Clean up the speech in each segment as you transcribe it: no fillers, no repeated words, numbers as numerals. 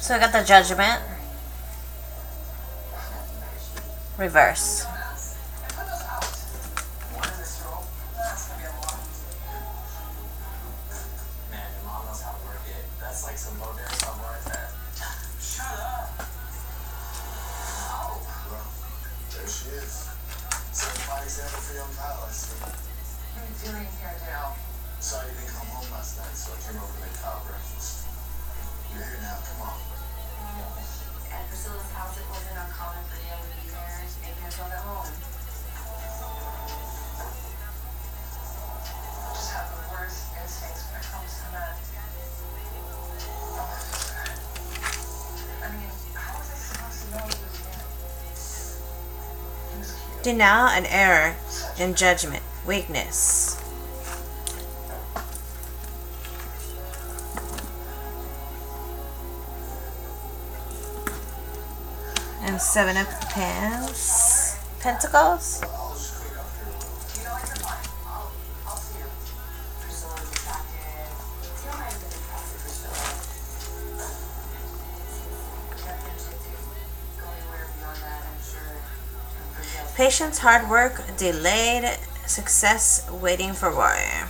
So I got the Judgment. Reverse. Denial and error in judgment. Weakness. And 7 of Pentacles. Patience, hard work, delayed success, waiting for warrior.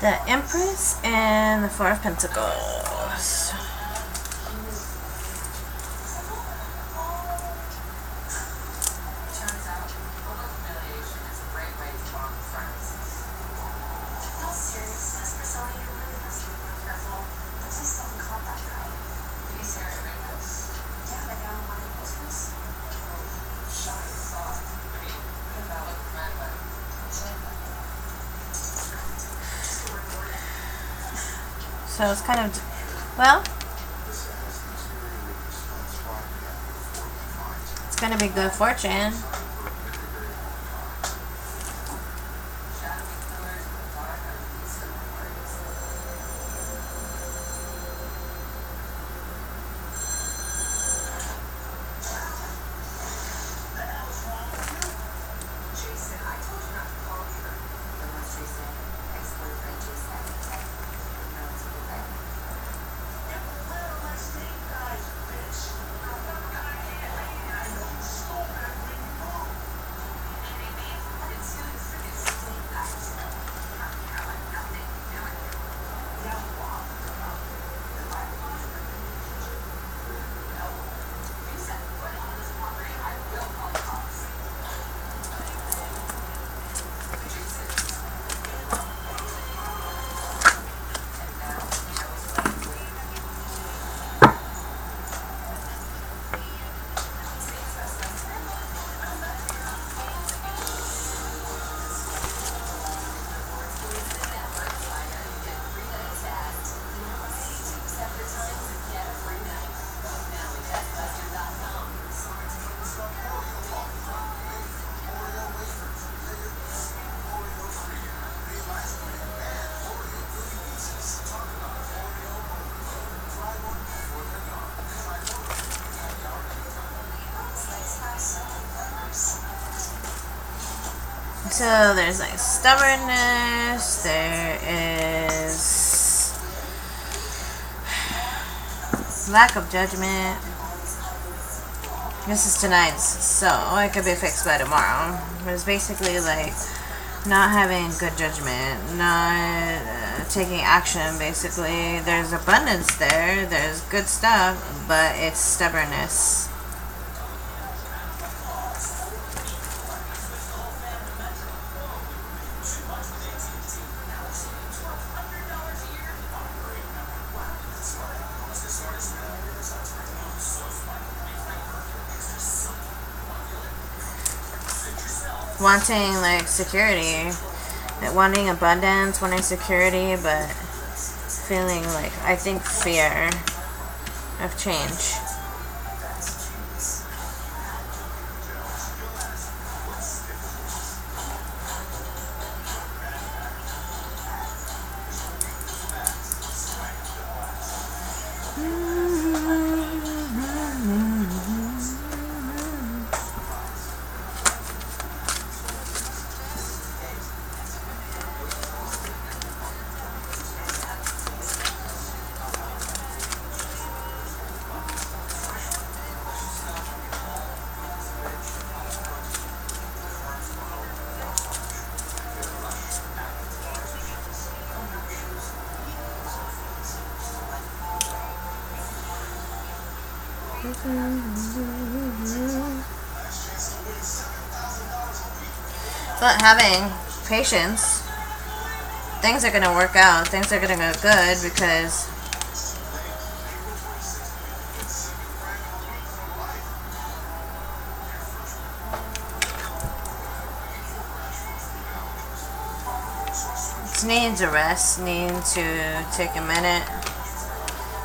The Empress and the 4 of Pentacles. So it's kind of, well, it's going to be good fortune. So there's like stubbornness, there is lack of judgment. This is tonight's, so it could be fixed by tomorrow. It's basically like not having good judgment, not taking action, basically. There's abundance there, there's good stuff, but it's stubbornness. Wanting like security, wanting abundance, wanting security, but feeling like, I think, fear of change. But having patience, things are going to work out, things are going to go good, because it needs a rest, needs to take a minute.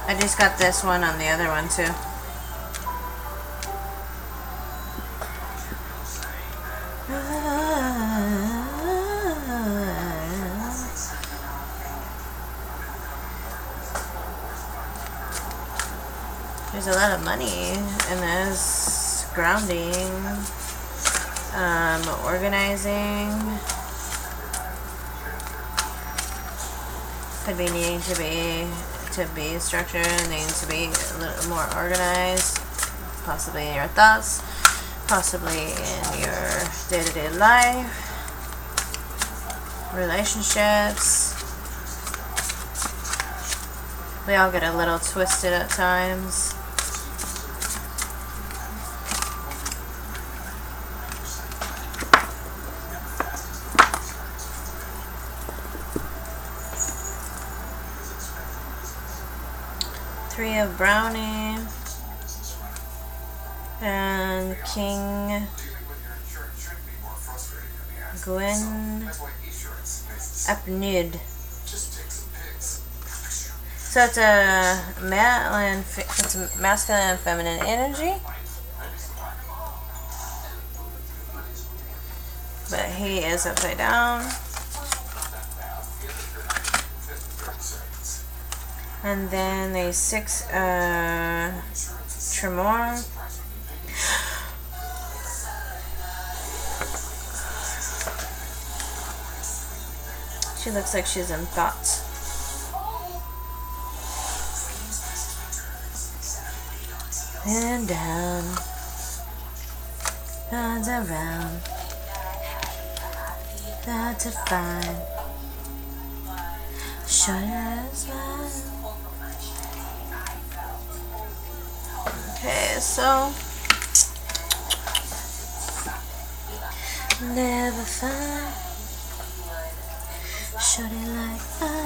I just got this one on the other one too. There's a lot of money in this. Grounding, organizing. Could be needing to be structured, needing to be a little more organized, possibly in your thoughts, possibly in your day-to-day life, relationships. We all get a little twisted at times. Three of Brownie and King Gwyn Apnud. So it's a masculine and feminine energy, but he is upside down. And then the 6 Tremor. She looks like she's in thoughts. And down, and around, that's a fine. Shut as well. Okay, so never find. Shut it like mine.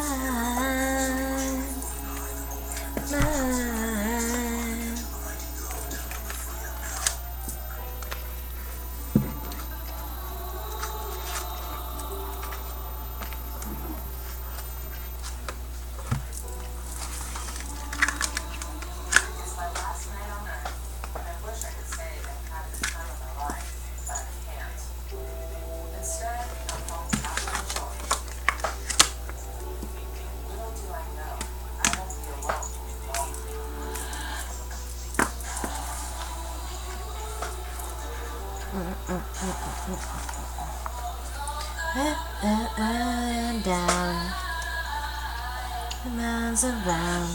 And down, the miles around.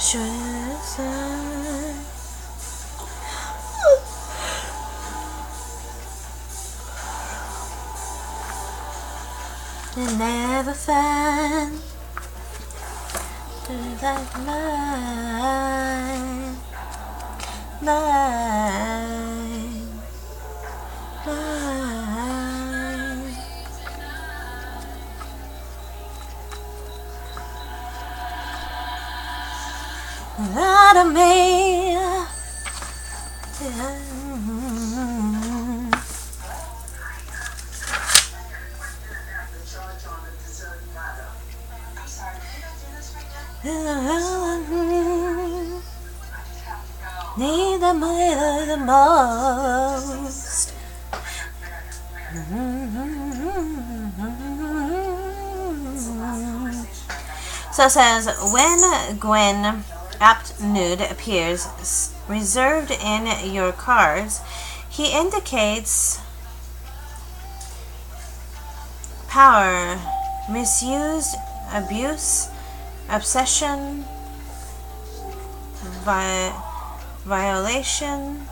Should I You never find like mine, mine, mine. Not a me. Need the money the most. So it says, when Gwen Apt Nude appears reserved in your cards, he indicates power, misuse, abuse, obsession, violation,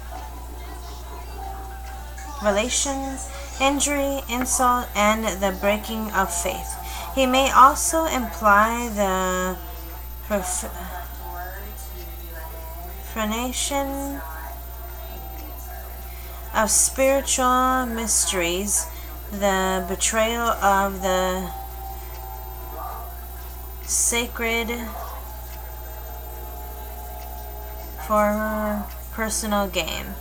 relation, injury, insult, and the breaking of faith. He may also imply the profanation of spiritual mysteries, the betrayal of the sacred for personal gain.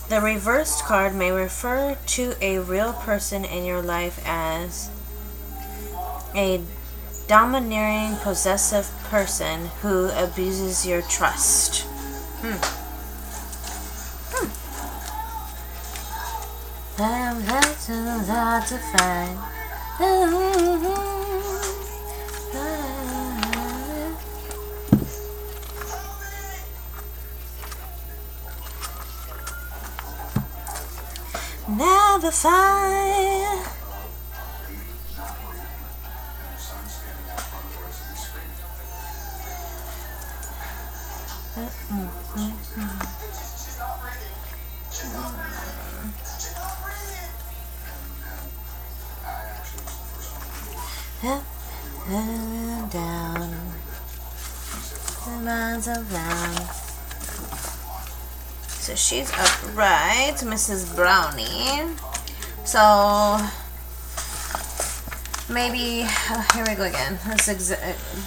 The reversed card may refer to a real person in your life as a domineering, possessive person who abuses your trust. That's hard to find. Never find. Down the minds of land. So she's upright, Mrs. Brownie. So maybe here we go again. This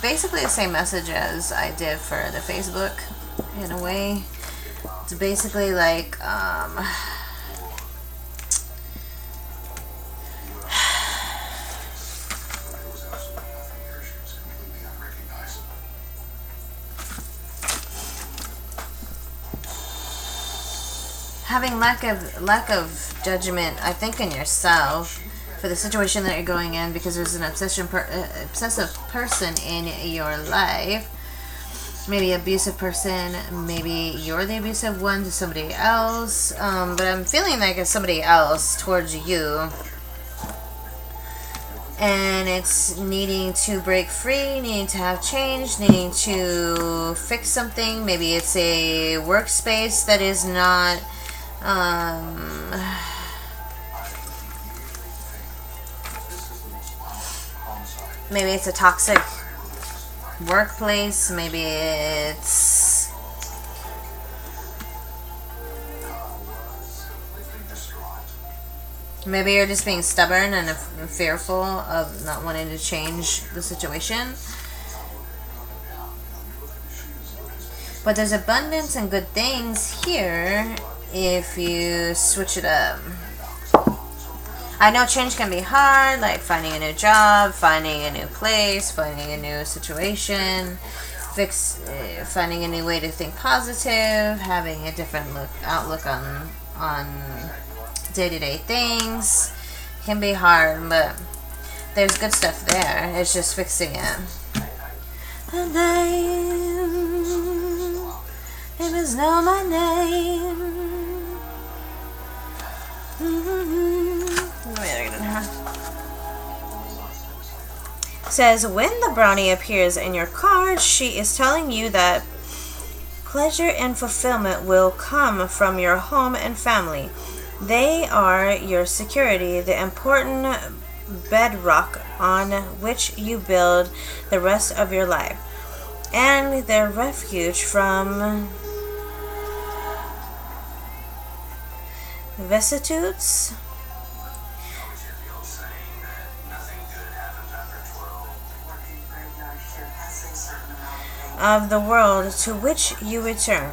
basically the same message as I did for the Facebook. In a way, it's basically like having lack of judgment, I think, in yourself for the situation that you're going in, because there's an obsessive person in your life. Maybe abusive person, maybe you're the abusive one to somebody else, but I'm feeling like it's somebody else towards you, and it's needing to break free, needing to have change, needing to fix something. Maybe it's a workspace that is not maybe it's a toxic workplace, maybe it's maybe you're just being stubborn and fearful of not wanting to change the situation. But there's abundance and good things here if you switch it up. I know change can be hard, like finding a new job, finding a new place, finding a new situation, finding a new way to think positive, having a different outlook on day-to-day things. It can be hard, but there's good stuff there. It's just fixing it. The name is know my name. Says, when the brownie appears in your card, she is telling you that pleasure and fulfillment will come from your home and family. They are your security, the important bedrock on which you build the rest of your life, and their refuge from vicissitudes of the world to which you return.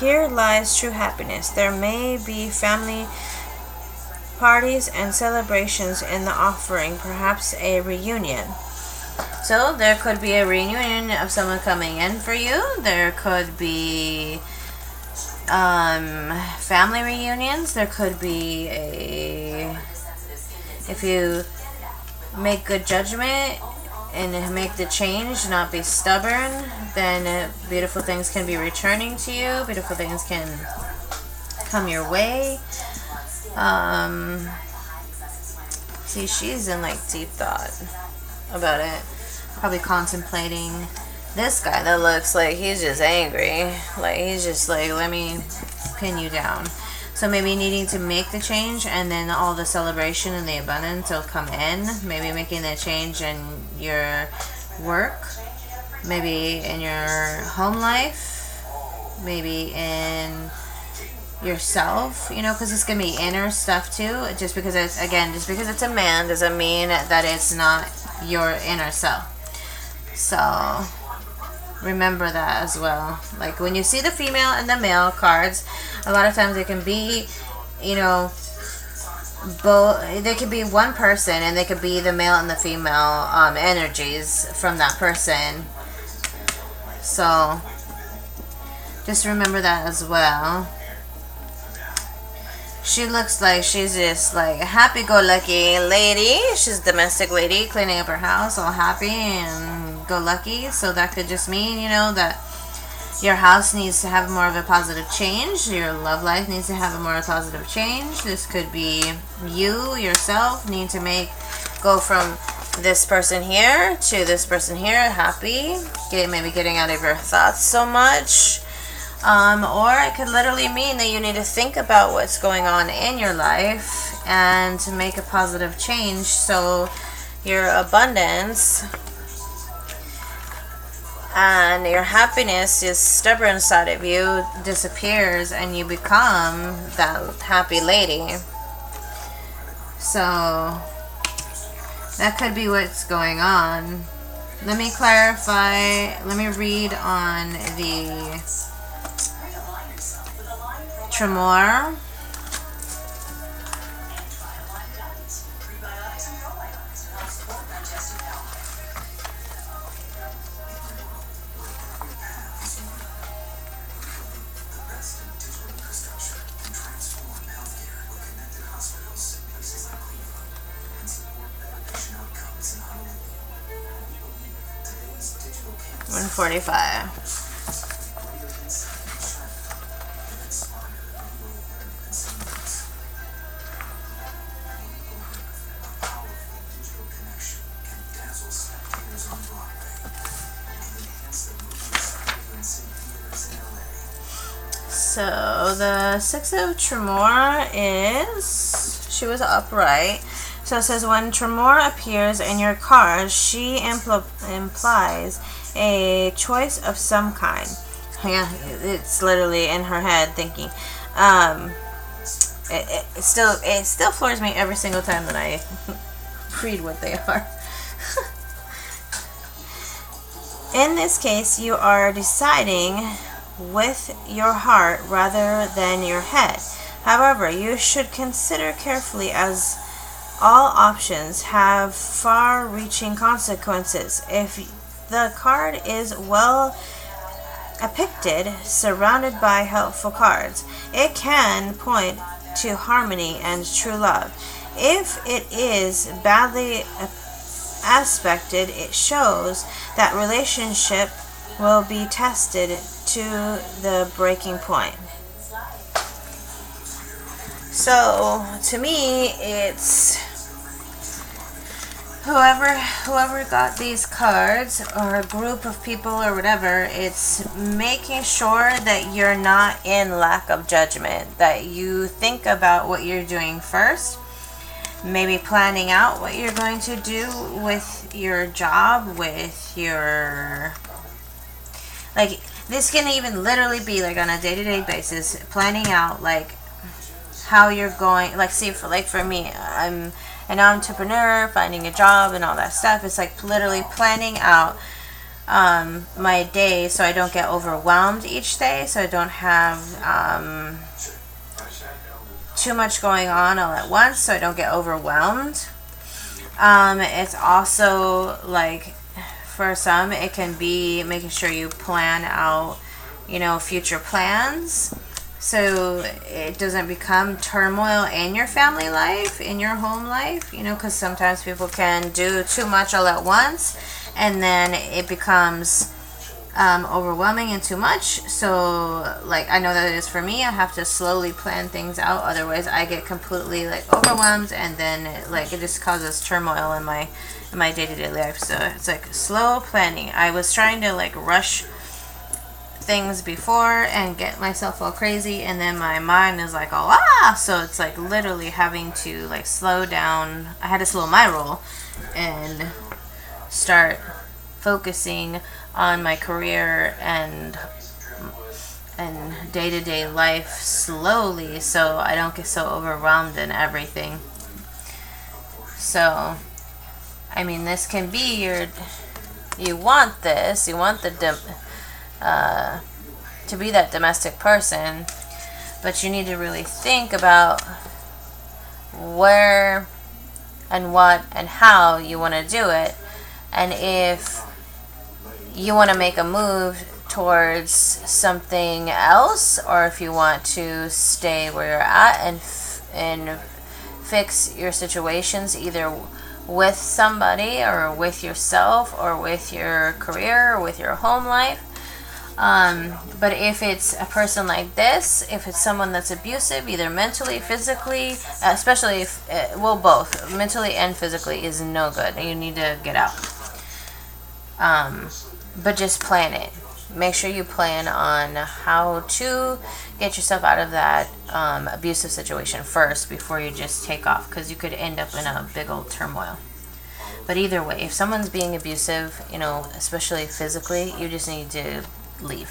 Here lies true happiness. There may be family parties and celebrations in the offering, perhaps a reunion. So there could be a reunion of someone coming in for you. There could be family reunions. There could be if you make good judgment and make the change, not be stubborn, then beautiful things can be returning to you. Beautiful things can come your way. See, she's in like deep thought about it. Probably contemplating this guy that looks like he's just angry. Like he's just like, let me pin you down. So maybe needing to make the change, and then all the celebration and the abundance will come in. Maybe making the change in your work, maybe in your home life, maybe in yourself, because it's going to be inner stuff too. Just because it's a man doesn't mean that it's not your inner self. So remember that as well. Like when you see the female and the male cards, a lot of times it can be, both. There could be one person, and they could be the male and the female energies from that person. So just remember that as well. She looks like she's just like a happy-go-lucky lady. She's a domestic lady cleaning up her house, all happy and go-lucky. So that could just mean, that your house needs to have more of a positive change. Your love life needs to have a more positive change. This could be you, yourself, need to go from this person here to this person here, happy. Maybe getting out of your thoughts so much. Or it could literally mean that you need to think about what's going on in your life and to make a positive change, so your abundance and your happiness is stubborn side of you disappears, and you become that happy lady. So that could be what's going on. Let me clarify. Let me read on the Tremor. $145. So the Six of Tremor is, she was upright. So it says when Tremor appears in your card, she implies a choice of some kind. Yeah, it's literally in her head thinking. It still floors me every single time that I read what they are. In this case, you are deciding with your heart rather than your head. However, you should consider carefully, as all options have far-reaching consequences. If the card is well depicted, surrounded by helpful cards, it can point to harmony and true love. If it is badly aspected, it shows that relationship will be tested to the breaking point. So to me, it's whoever got these cards, or a group of people or whatever, it's making sure that you're not in lack of judgment, that you think about what you're doing first, maybe planning out what you're going to do with your job, with your, like, this can even literally be like on a day-to-day basis, planning out like how you're going, like, see, for me, I'm an entrepreneur, finding a job and all that stuff. It's like literally planning out my day so I don't get overwhelmed each day, so I don't have too much going on all at once, so I don't get overwhelmed. It's also like, for some, it can be making sure you plan out, future plans, so it doesn't become turmoil in your family life, in your home life, because sometimes people can do too much all at once, and then it becomes overwhelming and too much. So, like, I know that it is for me. I have to slowly plan things out, otherwise I get completely, like, overwhelmed, and then it just causes turmoil in my day-to-day life. So it's like slow planning. I was trying to like rush things before and get myself all crazy, and then my mind is like, so it's like literally having to like slow down. I had to slow my roll and start focusing on my career and day-to-day life slowly, so I don't get so overwhelmed in everything. So I mean, this can be you want to be that domestic person, but you need to really think about where and what and how you want to do it, and if you want to make a move towards something else, or if you want to stay where you're at and fix your situations either with somebody or with yourself or with your career or with your home life. But if it's a person like this, if it's someone that's abusive, either mentally, physically, especially if, both, mentally and physically, is no good. You need to get out. But just plan it. Make sure you plan on how to get yourself out of that abusive situation first before you just take off, because you could end up in a big old turmoil. But either way, if someone's being abusive, especially physically, you just need to leave.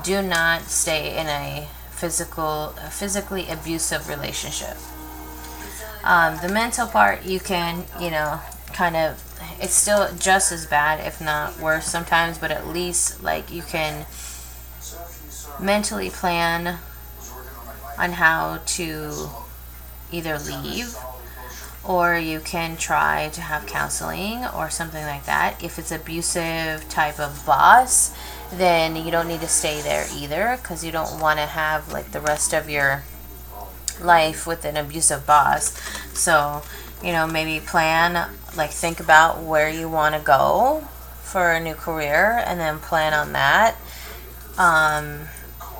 Do not stay in a physically abusive relationship. The mental part, you can, kind of, it's still just as bad, if not worse sometimes, but at least like you can mentally plan on how to either leave, or you can try to have counseling or something like that. If it's abusive type of boss, then you don't need to stay there either, because you don't want to have like the rest of your life with an abusive boss. So maybe plan, like think about where you want to go for a new career, and then plan on that.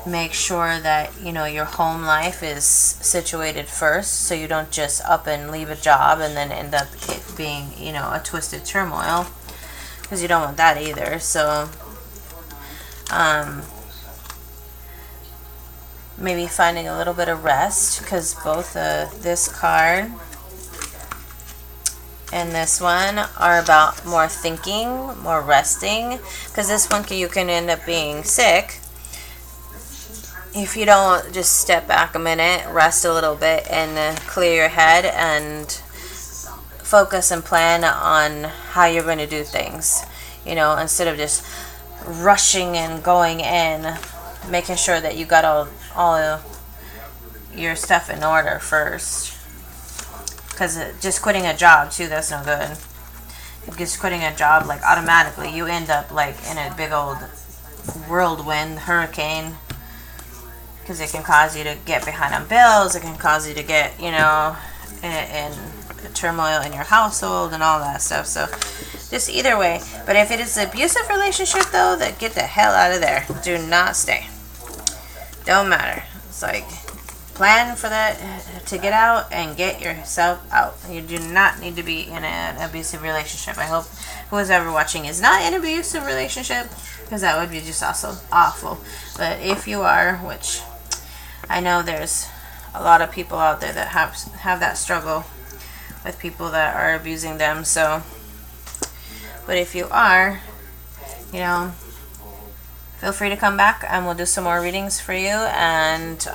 Make sure that your home life is situated first, so you don't just up and leave a job and then end up it being a twisted turmoil, because you don't want that either. So maybe finding a little bit of rest, because both this card and this one are about more thinking, more resting, because this one you can end up being sick if you don't just step back a minute, rest a little bit, and clear your head and focus and plan on how you're going to do things, instead of just rushing and going in, making sure that you got all your stuff in order first. Because just quitting a job too, that's no good. Just quitting a job, like automatically you end up like in a big old whirlwind, hurricane, because it can cause you to get behind on bills. It can cause you to get in turmoil in your household and all that stuff. So just either way. But if it is an abusive relationship though, then get the hell out of there. Do not stay. Don't matter. It's like plan for that to get out and get yourself out. You do not need to be in an abusive relationship. I hope who's ever watching is not in an abusive relationship, because that would be just also awful. But if you are, which I know there's a lot of people out there that have that struggle with people that are abusing them. So, but if you are, you know, feel free to come back and we'll do some more readings for you. And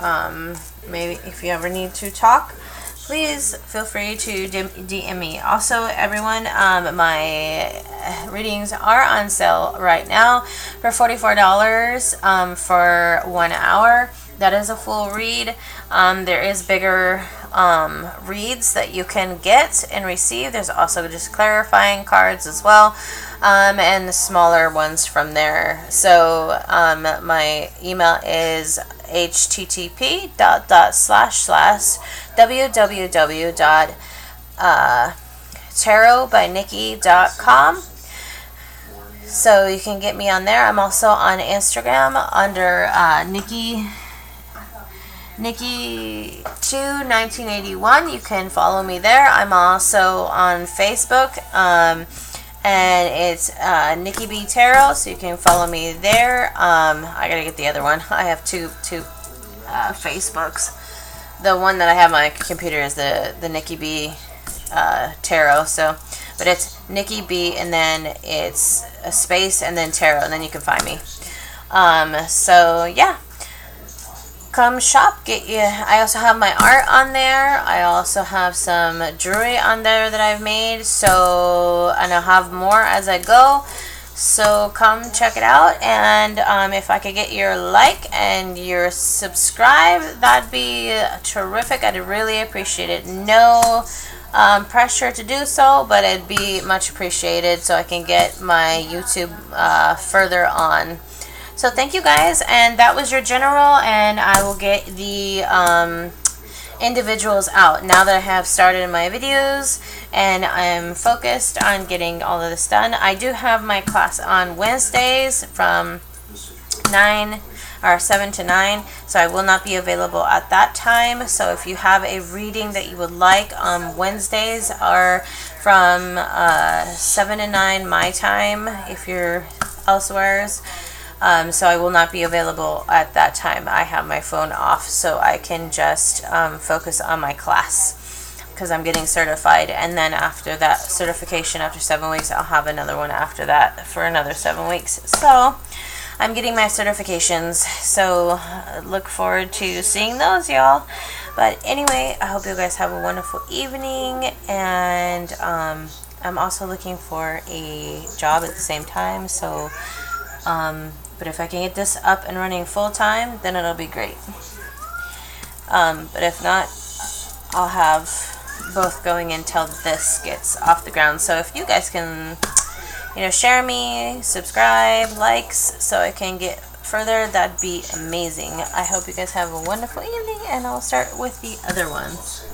maybe if you ever need to talk, please feel free to DM me. Also, everyone, my readings are on sale right now for $44 for 1 hour. That is a full read. There is bigger reads that you can get and receive. There's also just clarifying cards as well, and the smaller ones from there. So my email is http://www.tarotbynikki.com. So you can get me on there. I'm also on Instagram under Nikki21981. You can follow me there. I'm also on Facebook, and it's Nikki B Tarot, so you can follow me there. I gotta get the other one. I have two Facebooks. The one that I have on my computer is the Nikki B Tarot. So, but it's Nikki B, and then it's a space, and then Tarot, and then you can find me. So yeah. Come shop, get you. I also have my art on there. I also have some jewelry on there that I've made. So, and I'll have more as I go. So come check it out. And if I could get your like and your subscribe, that'd be terrific. I'd really appreciate it. No pressure to do so, but it'd be much appreciated so I can get my YouTube further on. So thank you guys, and that was your general, and I will get the individuals out now that I have started my videos and I'm focused on getting all of this done. I do have my class on Wednesdays from 7 to 9, so I will not be available at that time. So if you have a reading that you would like, Wednesdays are from 7 to 9 my time if you're elsewheres. So I will not be available at that time. I have my phone off so I can just focus on my class because I'm getting certified. And then after that certification, after 7 weeks, I'll have another one after that for another 7 weeks. So I'm getting my certifications. So look forward to seeing those, y'all. But anyway, I hope you guys have a wonderful evening. And I'm also looking for a job at the same time. So but if I can get this up and running full time, then it'll be great. But if not, I'll have both going until this gets off the ground. So if you guys can, share me, subscribe, likes, so I can get further, that'd be amazing. I hope you guys have a wonderful evening, and I'll start with the other ones.